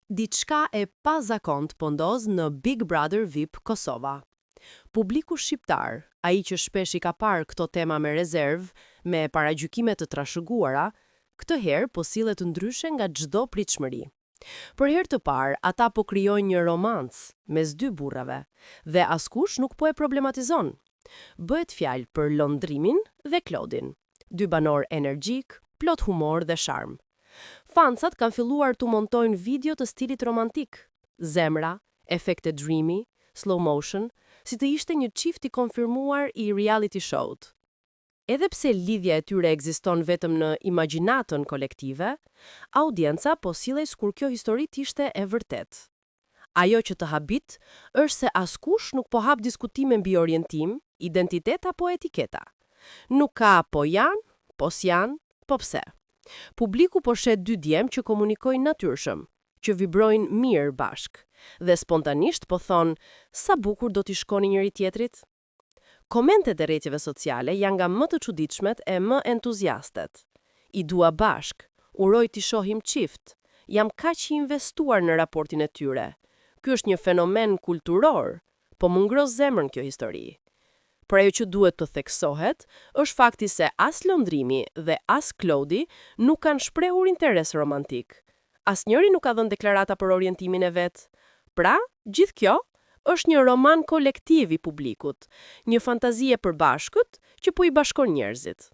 Diçka e pazakont po ndodh në Big Brother VIP Kosova. Publiku shqiptar, ai që shpesh i ka parë këto tema me rezervë, me paragjykime të trashëguara, këtë herë po sillet ndryshe nga çdo pritshmëri. Për herë të parë, ata po krijojnë një romancë mes dy burrave dhe askush nuk po e problematizon. Bëhet fjalë për Londrimin dhe Klodin, dy banor energjik, plot humor dhe sharm. Fancat kanë filluar të montojnë video të stilit romantik, zemra, efekte dreamy, slow motion, si të ishte një çift i konfirmuar i reality show-t. Edhe pse lidhja e tyre ekziston vetëm në imagjinatën kolektive, audienca po sillej kur kjo histori ishte e vërtet. Ajo që të habit është se askush nuk po hap diskutime mbi orientim, identitet apo etiketa. Nuk ka po janë, po s'janë, po pse. Publiku po shet dy djem që komunikojnë natyrshëm, që vibrojnë mirë bashk, dhe spontanisht po thonë sa bukur do t'i shkoni njëri tjetrit. Komentet e rrjeteve sociale janë nga më të çuditshmet e më entuziastet. I dua bashk, uroj t'i shohim çift, jam kaq i investuar në raportin e tyre. Ky është një fenomen kulturor, po më ngros zemrën kjo histori. Por ajo që duhet të theksohet, është fakti se as Londrimi dhe as Klodi nuk kanë shprehur interes romantik. Asnjëri nuk ka dhënë deklarata për orientimin e vet. Pra, gjithë kjo është një roman kolektiv i publikut, një fantazi e përbashkët që po i bashkon njerëzit.